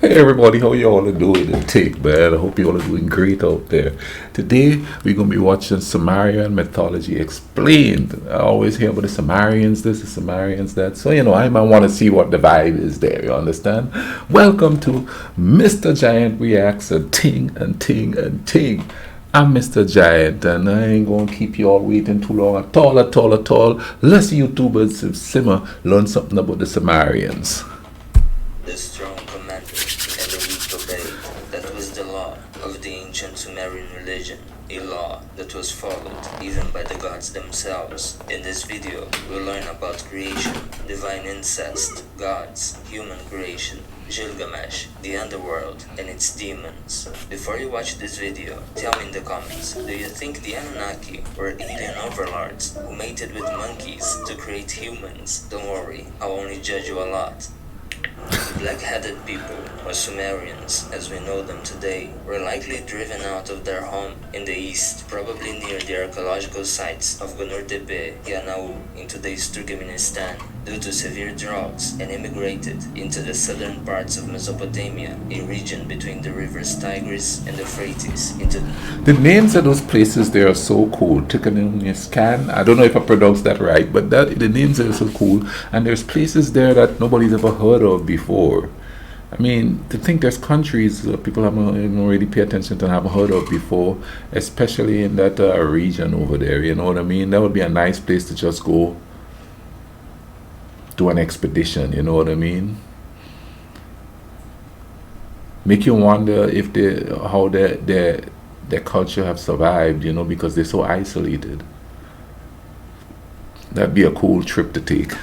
Hey everybody, how you all are doing and take, man? I hope you all are doing great out there. Today we're gonna be watching Sumerian mythology explained. I always hear about the Sumerians this, the Sumerians that. So I might want to see what the vibe is there, you understand? Welcome to Mr. Giant Reacts and Ting and Ting and Ting. I'm Mr. Giant and I ain't gonna keep you all waiting too long at all, at all, at all. Let's YouTubers simmer, learn something about the Sumerians. The strong commanded and the weak obeyed. That was the law of the ancient Sumerian religion, a law that was followed even by the gods themselves. In this video, we'll learn about creation, divine incest, gods, human creation, Gilgamesh, the underworld, and its demons. Before you watch this video, tell me in the comments, do you think the Anunnaki were alien overlords who mated with monkeys to create humans? Don't worry, I'll only judge you a lot. Black-headed people, or Sumerians, as we know them today, were likely driven out of their home in the east, probably near the archaeological sites of Gunur-Tepe, Yanau, in today's Turkmenistan, due to severe droughts, and immigrated into the southern parts of Mesopotamia, a region between the rivers Tigris and Euphrates. The names of those places there are so cool. Turkmenistan, I don't know if I pronounced that right, but the names are so cool, and there's places there that nobody's ever heard of before. I mean, to think there's countries people haven't even really pay attention to and haven't heard of before, especially in that region over there, you know what I mean? That would be a nice place to just go do an expedition, you know what I mean? Make you wonder if how their culture have survived, because they're so isolated. That'd be a cool trip to take.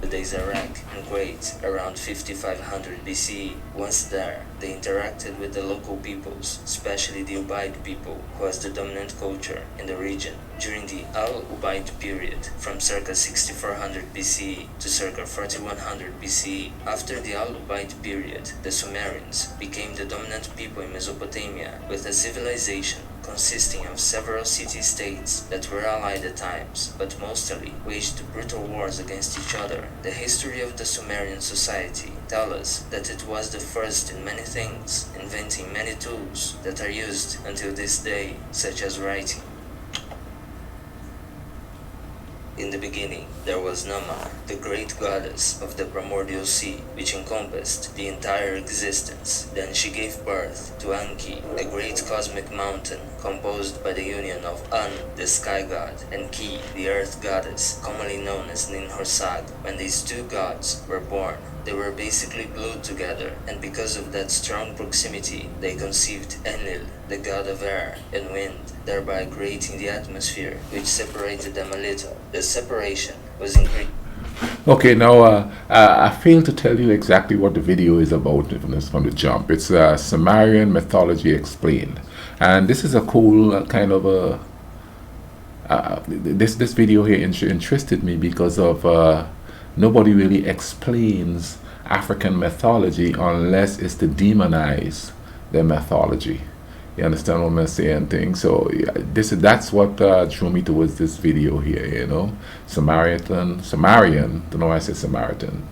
Today's Iraq and Kuwait around 5500 BCE. Once there, they interacted with the local peoples, especially the Ubaid people, who was the dominant culture in the region. During the Al-Ubaid period, from circa 6400 BCE to circa 4100 BCE, after the Al-Ubaid period, the Sumerians became the dominant people in Mesopotamia, with a civilization consisting of several city-states that were allied at times, but mostly waged brutal wars against each other. The history of the Sumerian society tells us that it was the first in many things, inventing many tools that are used until this day, such as writing. In the beginning, there was Nama, the great goddess of the primordial sea, which encompassed the entire existence. Then she gave birth to Anki, a great cosmic mountain composed by the union of An, the sky god, and Ki, the earth goddess, commonly known as Ninhursag. When these two gods were born, they were basically glued together, and because of that strong proximity, they conceived Enlil, the god of air and wind, thereby creating the atmosphere, which separated them a little. The separation was increased. Okay, now I failed to tell you exactly what the video is about from the jump. It's Sumerian Mythology Explained, and this is a cool kind of a. This video here interested me because of nobody really explains African mythology unless it's to demonize their mythology. You understand what I'm saying? Thing. So yeah, that's what drew me towards this video here. Sumerian. Don't know why I said Samaritan.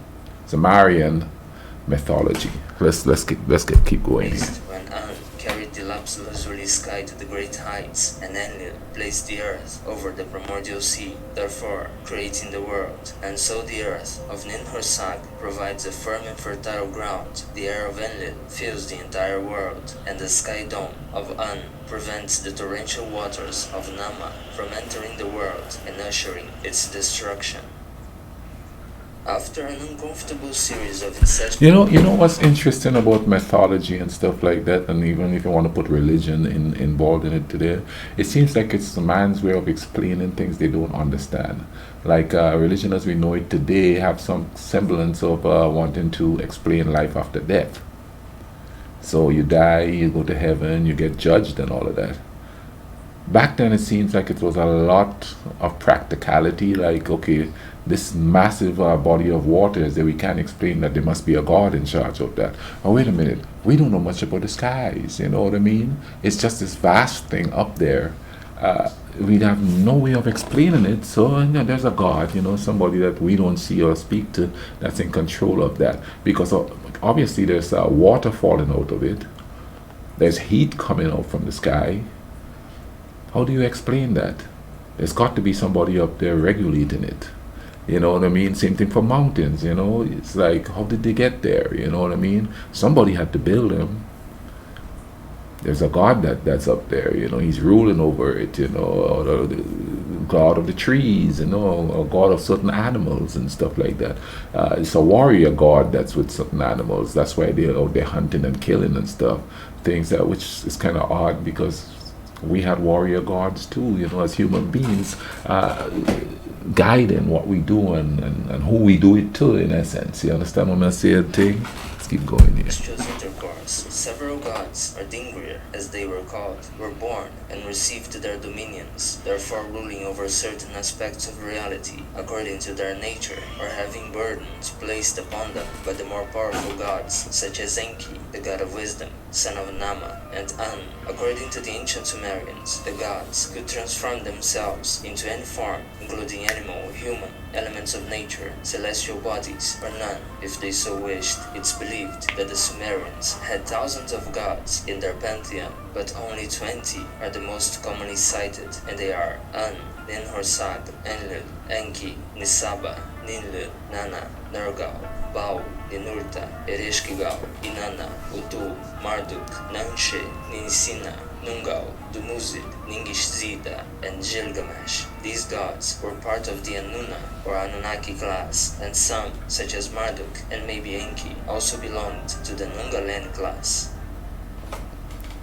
Sumerian mythology. Let's keep going here. When An carried the lapis-lazuli sky to the great heights, and Enlil placed the earth over the primordial sea, therefore creating the world. And so the earth of Ninhursag provides a firm and fertile ground. The air of Enlil fills the entire world, and the sky dome of An prevents the torrential waters of Nama from entering the world and ushering its destruction. After an uncomfortable series of incessant... You know what's interesting about mythology and stuff like that, and even if you want to put religion involved in it today, it seems like it's the man's way of explaining things they don't understand. Like religion as we know it today have some semblance of wanting to explain life after death. So you die, you go to heaven, you get judged and all of that. Back then it seems like it was a lot of practicality, like, okay, this massive body of waters that we can't explain, that there must be a God in charge of that. Oh, wait a minute, we don't know much about the skies, you know what I mean? It's just this vast thing up there, we'd have no way of explaining it. So there's a God, somebody that we don't see or speak to, that's in control of that. Because obviously there's water falling out of it. There's heat coming out from the sky. How do you explain that? There's got to be somebody up there regulating it. You know what I mean? Same thing for mountains, It's like, how did they get there? You know what I mean? Somebody had to build them. There's a God that's up there, He's ruling over it, or the God of the trees, or God of certain animals and stuff like that. It's a warrior God that's with certain animals. That's why they're out there hunting and killing and stuff. Things that, which is kind of odd because we had warrior gods too, as human beings, guiding what we do and who we do it to, in essence. You understand what I'm saying? Let's keep going here. Several gods, or Dingir, as they were called, were born and received their dominions, therefore ruling over certain aspects of reality according to their nature, or having burdens placed upon them by the more powerful gods, such as Enki, the god of wisdom, son of Nama, and An. According to the ancient Sumerians, the gods could transform themselves into any form, including animal, human, elements of nature, celestial bodies, or none, if they so wished. It's believed that the Sumerians had thousands of gods in their pantheon, but only 20 are the most commonly cited, and they are An, Ninhursag, Enlil, Enki, Nisaba, Ninlil, Nana, Nergal, Bau, Ninurta, Ereshkigal, Inanna, Utu, Marduk, Nanshe, Ninisina, Nungal, Dumuzid, Ningishzida, and Gilgamesh. These gods were part of the Anunna or Anunnaki class, and some, such as Marduk and maybe Enki, also belonged to the Nungalen class.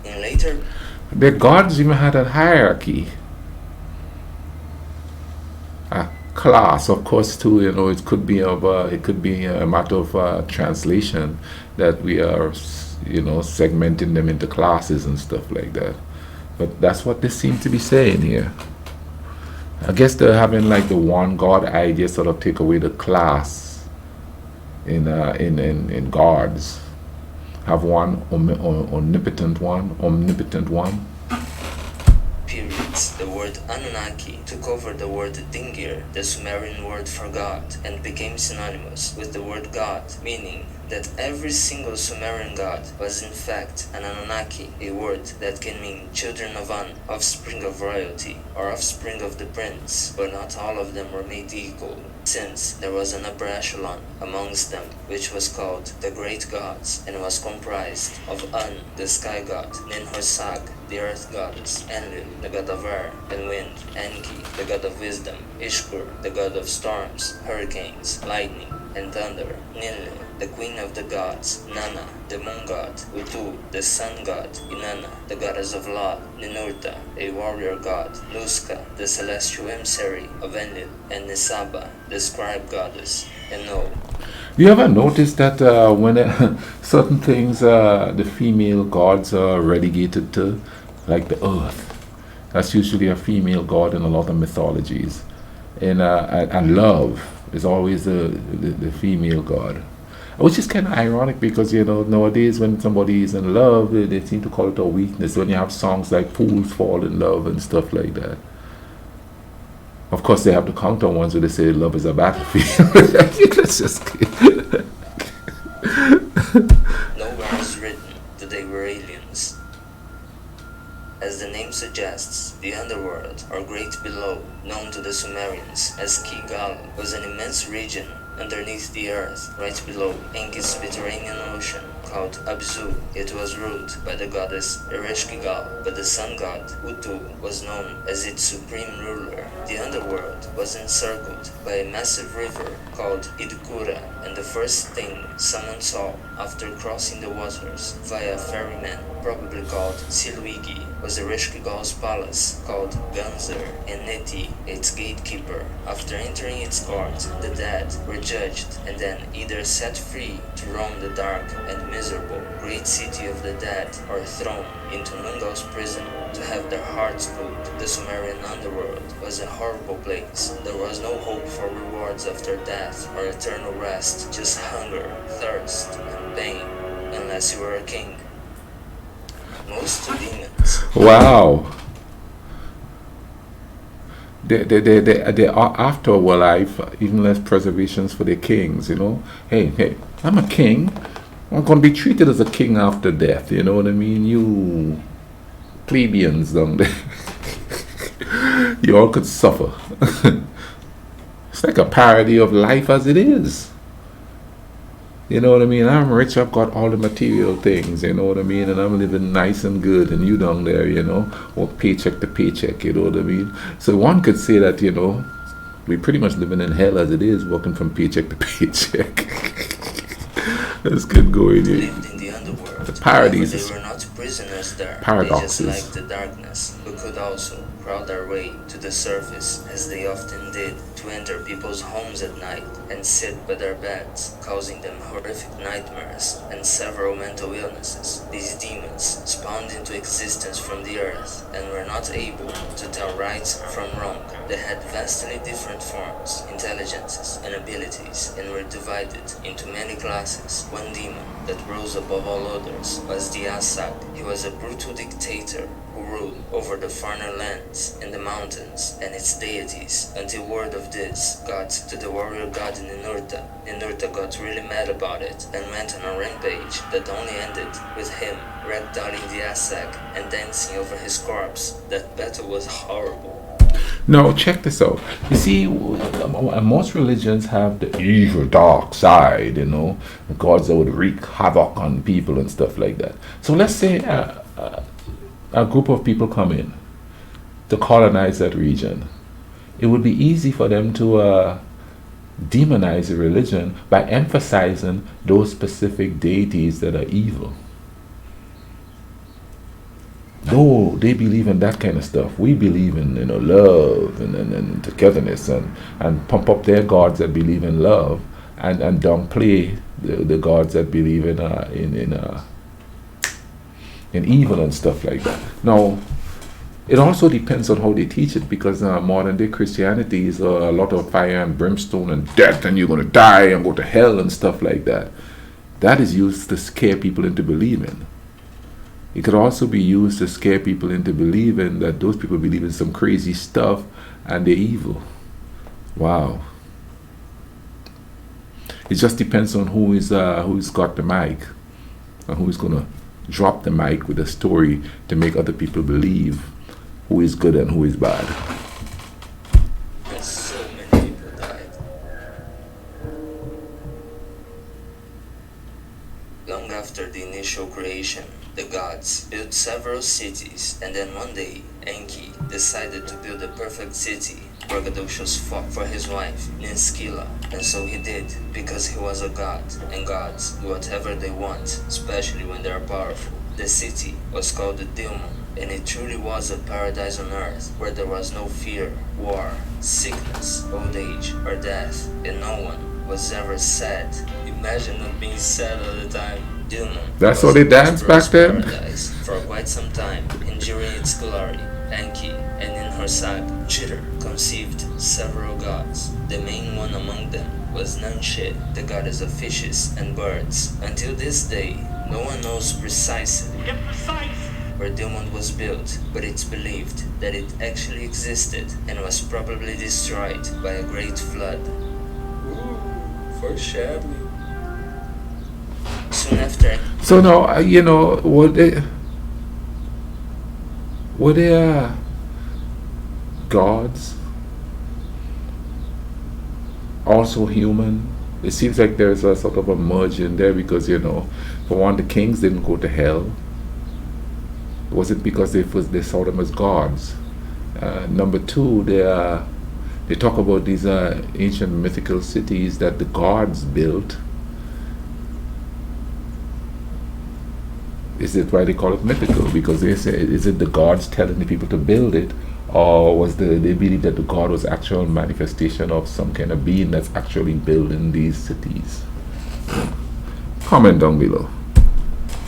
In later, the gods even had a hierarchy, a class, of course, too. It could be a matter of translation that we are, segmenting them into classes and stuff like that. But that's what they seem to be saying here. I guess they're having like the one God idea sort of take away the class in gods. Have one omnipotent one. Periods. The word Anunnaki took over the word Dingir, the Sumerian word for God, and became synonymous with the word God, meaning that every single Sumerian god was in fact an Anunnaki, a word that can mean children of An, offspring of royalty, or offspring of the prince, but not all of them were made equal, since there was an upper echelon amongst them, which was called the Great Gods, and was comprised of An, the sky god, Ninhursag, the earth goddess, Enlil, the god of air and wind, Enki, the god of wisdom, Ishkur, the god of storms, hurricanes, lightning, and thunder, Ninlil, the queen of the gods, Nana, the moon god, Utu, the sun god, Inanna, the goddess of law, Ninurta, a warrior god, Nuska, the celestial emissary of Enlil, and Nisaba, the scribe goddess, and No. You ever notice that when certain things the female gods are relegated to, like the earth, that's usually a female god in a lot of mythologies, and love is always the female god, which is kind of ironic because nowadays when somebody is in love, they seem to call it a weakness. When you have songs like "Fools Fall in Love" and stuff like that. Of course, they have the counter ones where they say love is a battlefield. Let's just Nowhere is written that they were aliens. As the name suggests, the underworld, or Great Below, known to the Sumerians as Kigal, was an immense region underneath the earth, right below Enki's subterranean ocean, called Abzu. It was ruled by the goddess Ereshkigal, but the sun god, Utu, was known as its supreme ruler. The underworld was encircled by a massive river called Idkura, and the first thing someone saw after crossing the waters via a ferryman, probably called Silwigi, was Ereshkigal's palace called Ganzer, and Neti, its gatekeeper. After entering its court, the dead were judged and then either set free to roam the dark and miserable great city of the dead, or thrown into Nungal's prison to have their hearts pulled. The Sumerian underworld was a horrible place. There was no hope for rewards after death or eternal rest, just hunger, thirst, and pain, unless you were a king. Most demons. Wow. they are after our life, even less preservations for their kings, you know. Hey, I'm a king. I'm going to be treated as a king after death, you know what I mean? You plebeians down there, you all could suffer. It's like a parody of life as it is. You know what I mean? I'm rich, I've got all the material things, you know what I mean? And I'm living nice and good, and you down there, you know, or paycheck to paycheck, you know what I mean? So one could say that, you know, we're pretty much living in hell as it is, working from paycheck to paycheck. Let's get going here. Lived in the underworld. The parodies. They were not prisoners there. Paradoxes. They just liked the darkness, but could also crawl their way to the surface, as they often did, to enter people's homes at night and sit by their beds, causing them horrific nightmares and several mental illnesses. These demons spawned into existence from the earth and were not able to tell right from wrong. They had vastly different forms, intelligences, and abilities, and were divided into many classes. One demon that rose above all others was the Asag. He was a brutal dictator who ruled over the farther lands and the mountains and its deities, until word of this got to the warrior god Ninurta. Ninurta got really mad about it and went on a rampage that only ended with him ragdolling the Asag and dancing over his corpse. That battle was horrible. No, check this out. You see, most religions have the evil, dark side, you know, the gods that would wreak havoc on people and stuff like that. So let's say a group of people come in to colonize that region. It would be easy for them to demonize a religion by emphasizing those specific deities that are evil. No, they believe in that kind of stuff. We believe in, you know, love and togetherness, and pump up their gods that believe in love, and downplay the gods that believe in evil and stuff like that. Now, it also depends on how they teach it, because modern day Christianity is a lot of fire and brimstone and death, and you're going to die and go to hell and stuff like that. That is used to scare people into believing. It could also be used to scare people into believing that those people believe in some crazy stuff and they're evil. Wow. It just depends on who's got the mic and who's going to drop the mic with a story to make other people believe who is good and who is bad. So many people died. Long after the initial creation, the gods built several cities, and then one day, Enki decided to build a perfect city, Braggadocious fought for his wife, Ninskila, and so he did, because he was a god, and gods do whatever they want, especially when they are powerful. The city was called the Dilmun, and it truly was a paradise on earth, where there was no fear, war, sickness, old age, or death, and no one was ever sad. Imagine not being sad all the time. Dilmun. That's how they danced back then? Paradise for quite some time, enduring its glory. Enki, and in her sag, Chitter, conceived several gods. The main one among them was Nanshe, the goddess of fishes and birds. Until this day, no one knows precisely where Dilmun was built, but it's believed that it actually existed and was probably destroyed by a great flood. Ooh, foreshadowing. Soon after. So now, you know, were they gods also human? It seems like there's a sort of a merge in there, because, you know, for one, the kings didn't go to hell. Was it because they saw them as gods? Number two, they talk about these ancient mythical cities that the gods built. Is it why they call it mythical? Because they say, is it the gods telling the people to build it, or they believe that the god was actual manifestation of some kind of being that's actually building these cities? Comment down below.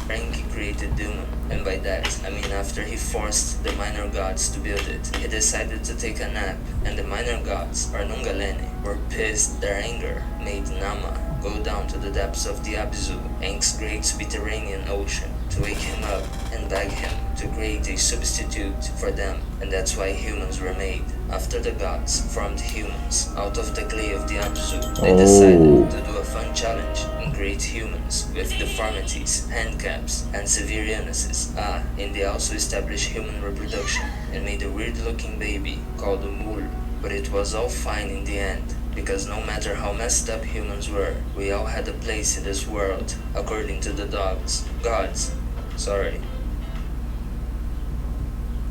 Enki created Dilmun, and by that, I mean after he forced the minor gods to build it, he decided to take a nap, and the minor gods, or Nungalene, were pissed. Their anger made Nama, go down to the depths of the Abyssal, Enk's great subterranean ocean, to wake him up and beg him to create a substitute for them, and that's why humans were made. After the gods formed humans out of the clay of the Abyssal, they decided to do a fun challenge and create humans with deformities, handicaps, and severe illnesses. And they also established human reproduction and made a weird-looking baby called a mule. But it was all fine in the end, because no matter how messed up humans were, we all had a place in this world, according to the gods.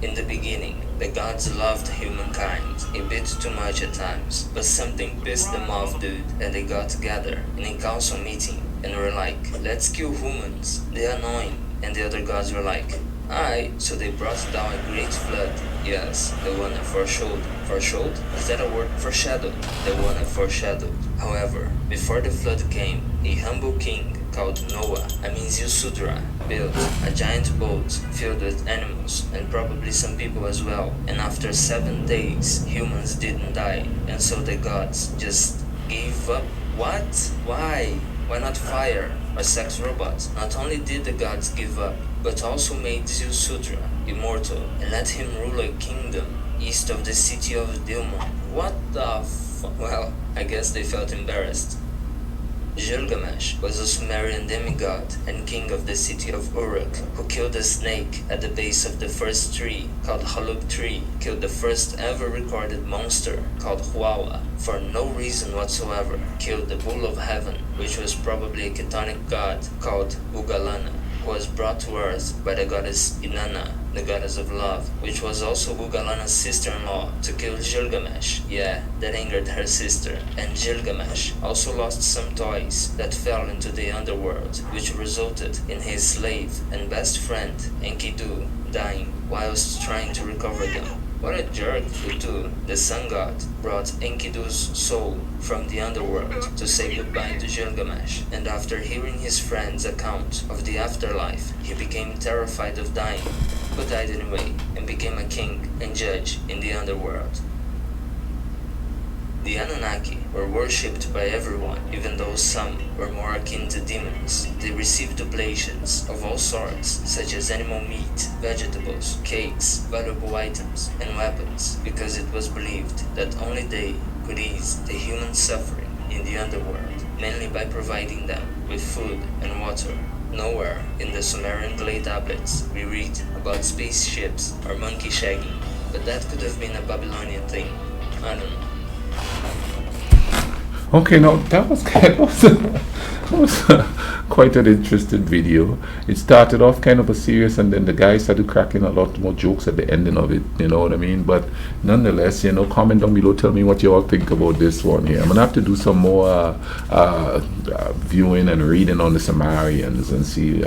In the beginning, the gods loved humankind, a bit too much at times, but something pissed them off, dude, and they got together in a council meeting and were like, let's kill humans, they're annoying. And the other gods were like, alright, so they brought down a great flood. Yes, the one I foreshadowed. Foreshadowed? Is that a word? Foreshadowed. The one I foreshadowed. However, before the flood came, a humble king called Noah, Yusudra, built a giant boat filled with animals and probably some people as well. And after 7 days, humans didn't die. And so the gods just gave up. What? Why? Why not fire or sex robots? Not only did the gods give up, but also made Yusudra immortal and let him rule a kingdom east of the city of Dilmun. What the Well, I guess they felt embarrassed. Gilgamesh was a Sumerian demigod and king of the city of Uruk, who killed a snake at the base of the first tree, called Haluk tree, killed the first ever recorded monster, called Huawa, for no reason whatsoever, killed the bull of heaven, which was probably a chthonic god, called Ugalana, who was brought to earth by the goddess Inanna, the goddess of love, which was also Ugalana's sister-in-law, to kill Gilgamesh. Yeah, that angered her sister. And Gilgamesh also lost some toys that fell into the underworld, which resulted in his slave and best friend, Enkidu, dying whilst trying to recover them. What a jerk, Utu, the sun god, brought Enkidu's soul from the underworld to say goodbye to Gilgamesh, and after hearing his friend's account of the afterlife, he became terrified of dying, but died anyway, and became a king and judge in the underworld. The Anunnaki were worshipped by everyone, even though some were more akin to demons. They received oblations of all sorts, such as animal meat, vegetables, cakes, valuable items, and weapons, because it was believed that only they could ease the human suffering in the underworld, mainly by providing them with food and water. Nowhere in the Sumerian clay tablets we read about spaceships or monkey shagging, but that could have been a Babylonian thing. I don't know. Okay, now that was quite an interesting video. It started off kind of a serious, and then the guy started cracking a lot more jokes at the ending of it. You know what I mean? But nonetheless, comment down below. Tell me what you all think about this one here. I'm gonna have to do some more viewing and reading on the Sumerians and see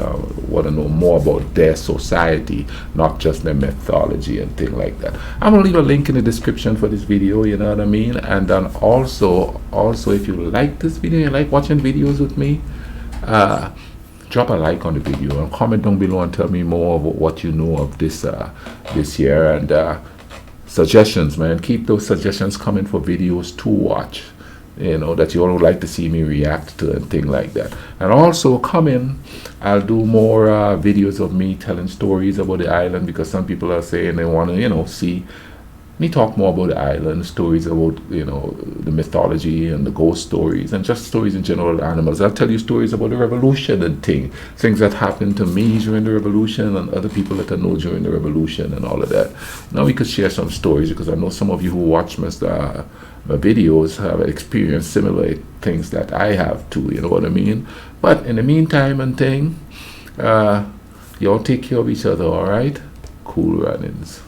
want to know more about their society, not just their mythology and things like that. I'm gonna leave a link in the description for this video. You know what I mean? And then also if you like this video, you like watching videos with me, drop a like on the video and comment down below and tell me more about what you know of this year, and suggestions, man. Keep those suggestions coming for videos to watch, that you all would like to see me react to and things like that. And also I'll do more videos of me telling stories about the island, because some people are saying they want to see me talk more about the island, stories about the mythology and the ghost stories, and just stories in general, animals. I'll tell you stories about the revolution and things that happened to me during the revolution and other people that I know during the revolution and all of that. Now we could share some stories, because I know some of you who watch my videos have experienced similar things that I have too, you know what I mean? But in the meantime y'all take care of each other, alright? Cool runnings.